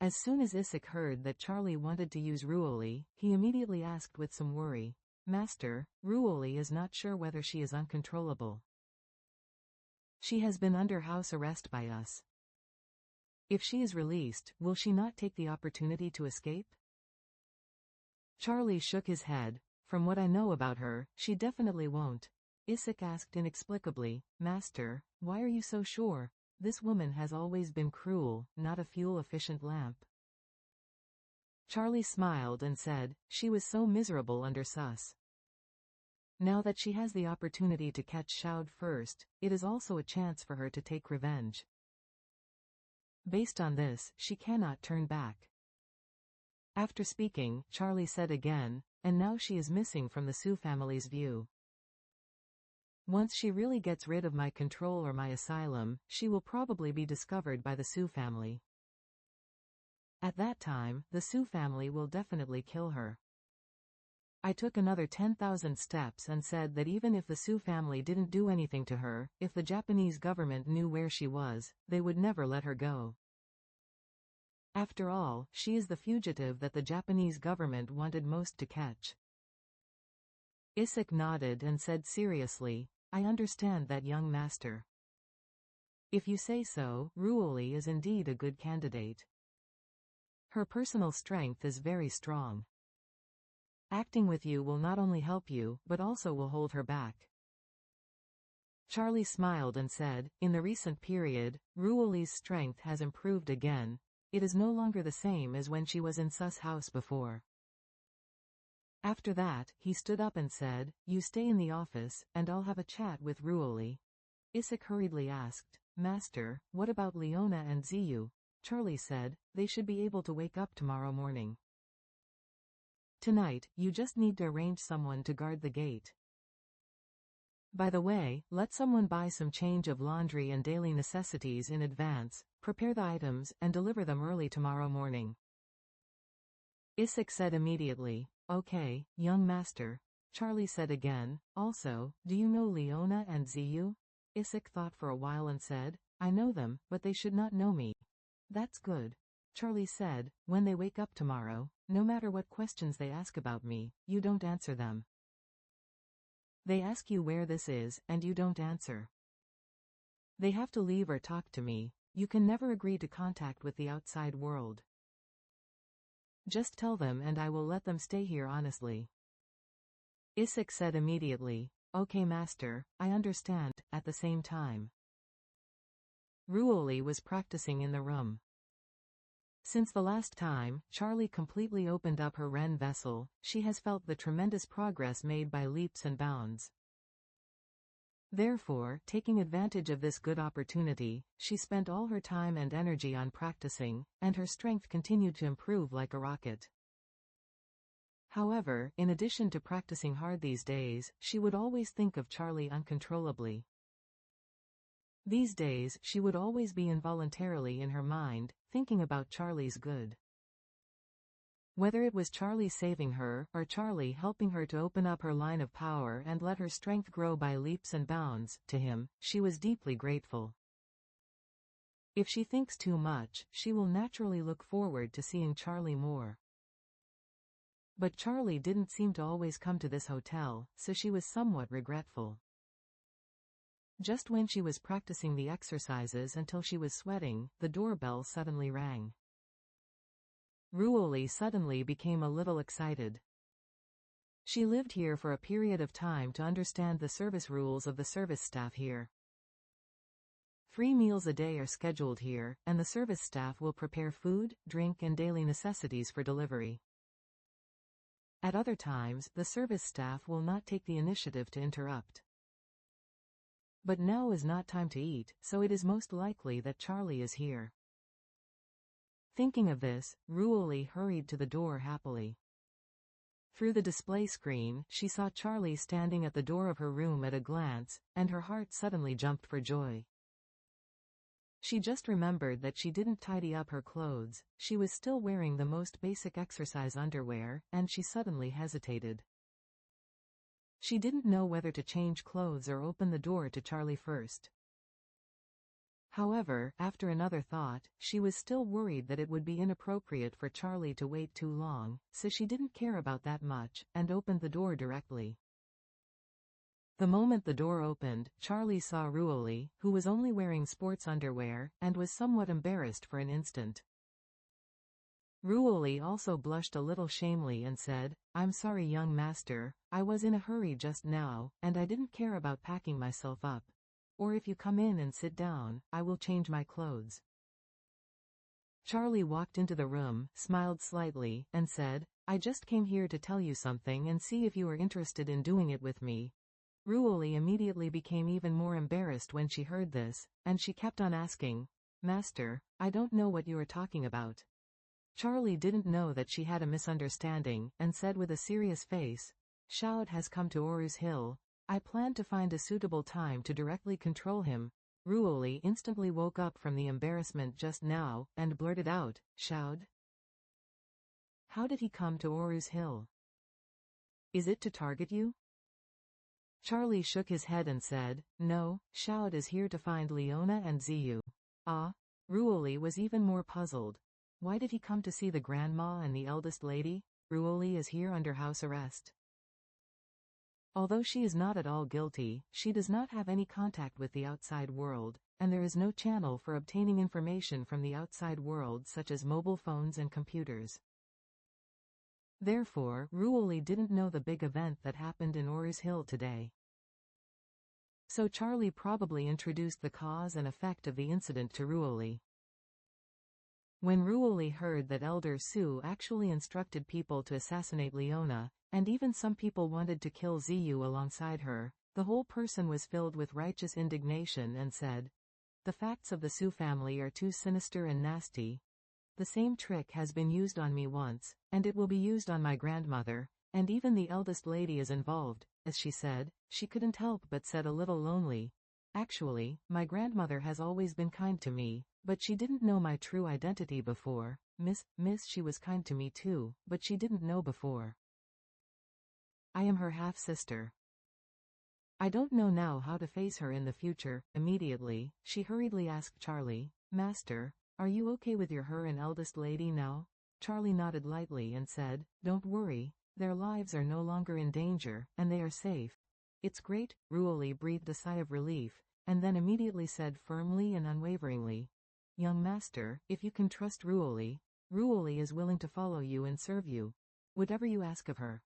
As soon as Isaac heard that Charlie wanted to use Ruoli, he immediately asked with some worry, "Master, Ruoli is not sure whether she is uncontrollable. She has been under house arrest by us. If she is released, will she not take the opportunity to escape?" Charlie shook his head. "From what I know about her, she definitely won't." Isaac asked inexplicably, "Master, why are you so sure? This woman has always been cruel, not a fuel-efficient lamp." Charlie smiled and said, "She was so miserable under Sus. Now that she has the opportunity to catch Shoud first, it is also a chance for her to take revenge. Based on this, she cannot turn back." After speaking, Charlie said again, "And now she is missing from the Sioux family's view. Once she really gets rid of my control or my asylum, she will probably be discovered by the Sioux family. At that time, the Sioux family will definitely kill her." I took another 10,000 steps and said that even if the Sioux family didn't do anything to her, if the Japanese government knew where she was, they would never let her go. After all, she is the fugitive that the Japanese government wanted most to catch. Isaac nodded and said seriously, "I understand that, young master. If you say so, Ruoli is indeed a good candidate. Her personal strength is very strong. Acting with you will not only help you, but also will hold her back." Charlie smiled and said, "In the recent period, Ruoli's strength has improved again. It is no longer the same as when she was in Sus house before." After that, he stood up and said, "You stay in the office, and I'll have a chat with Ruoli." Isaac hurriedly asked, "Master, what about Leona and Ziyu?" Charlie said, "They should be able to wake up tomorrow morning. Tonight, you just need to arrange someone to guard the gate. By the way, let someone buy some change of laundry and daily necessities in advance, prepare the items, and deliver them early tomorrow morning." Isaac said immediately, "Okay, young master." Charlie said again, "Also, do you know Leona and Ziyu?" Isaac thought for a while and said, "I know them, but they should not know me." "That's good." Charlie said, "When they wake up tomorrow, no matter what questions they ask about me, you don't answer them. They ask you where this is, and you don't answer. They have to leave or talk to me. You can never agree to contact with the outside world. Just tell them and I will let them stay here honestly." Isaac said immediately, "Okay master, I understand." At the same time, Ruoli was practicing in the room. Since the last time Charlie completely opened up her Ren vessel, she has felt the tremendous progress made by leaps and bounds. Therefore, taking advantage of this good opportunity, she spent all her time and energy on practicing, and her strength continued to improve like a rocket. However, in addition to practicing hard these days, she would always think of Charlie uncontrollably. These days, she would always be involuntarily in her mind, thinking about Charlie's good. Whether it was Charlie saving her, or Charlie helping her to open up her line of power and let her strength grow by leaps and bounds, to him, she was deeply grateful. If she thinks too much, she will naturally look forward to seeing Charlie more. But Charlie didn't seem to always come to this hotel, so she was somewhat regretful. Just when she was practicing the exercises until she was sweating, the doorbell suddenly rang. Ruoli suddenly became a little excited. She lived here for a period of time to understand the service rules of the service staff here. 3 meals a day are scheduled here, and the service staff will prepare food, drink and daily necessities for delivery. At other times, the service staff will not take the initiative to interrupt. But now is not time to eat, so it is most likely that Charlie is here. Thinking of this, Ruoli hurried to the door happily. Through the display screen, she saw Charlie standing at the door of her room at a glance, and her heart suddenly jumped for joy. She just remembered that she didn't tidy up her clothes. She was still wearing the most basic exercise underwear, and she suddenly hesitated. She didn't know whether to change clothes or open the door to Charlie first. However, after another thought, she was still worried that it would be inappropriate for Charlie to wait too long, so she didn't care about that much, and opened the door directly. The moment the door opened, Charlie saw Ruoli, who was only wearing sports underwear, and was somewhat embarrassed for an instant. Ruoli also blushed a little shamefully and said, "I'm sorry, young master, I was in a hurry just now, and I didn't care about packing myself up. Or if you come in and sit down, I will change my clothes." Charlie walked into the room, smiled slightly, and said, "I just came here to tell you something and see if you are interested in doing it with me." Ruoli immediately became even more embarrassed when she heard this, and she kept on asking, "Master, I don't know what you are talking about." Charlie didn't know that she had a misunderstanding, and said with a serious face, "Shout has come to Oru's Hill. I plan to find a suitable time to directly control him." Ruoli instantly woke up from the embarrassment just now, and blurted out, "Shout? How did he come to Oru's Hill? Is it to target you?" Charlie shook his head and said, "No, Shout is here to find Leona and Ziyu." Ah? Ruoli was even more puzzled. Why did he come to see the grandma and the eldest lady? Ruoli is here under house arrest. Although she is not at all guilty, she does not have any contact with the outside world, and there is no channel for obtaining information from the outside world such as mobile phones and computers. Therefore, Ruoli didn't know the big event that happened in Oru's Hill today. So Charlie probably introduced the cause and effect of the incident to Ruoli. When Ruoli heard that Elder Su actually instructed people to assassinate Leona, and even some people wanted to kill Ziyu alongside her, the whole person was filled with righteous indignation and said, "The facts of the Su family are too sinister and nasty. The same trick has been used on me once, and it will be used on my grandmother, and even the eldest lady is involved." As she said, she couldn't help but said a little lonely, "Actually, my grandmother has always been kind to me, but she didn't know my true identity before. Miss, she was kind to me too, but she didn't know before. I am her half-sister. I don't know now how to face her in the future." Immediately, she hurriedly asked Charlie, "Master, are you okay with your her and eldest lady now?" Charlie nodded lightly and said, "Don't worry, their lives are no longer in danger, and they are safe." "It's great." Ruoli breathed a sigh of relief, and then immediately said firmly and unwaveringly, "Young master, if you can trust Ruoli, Ruoli is willing to follow you and serve you. Whatever you ask of her."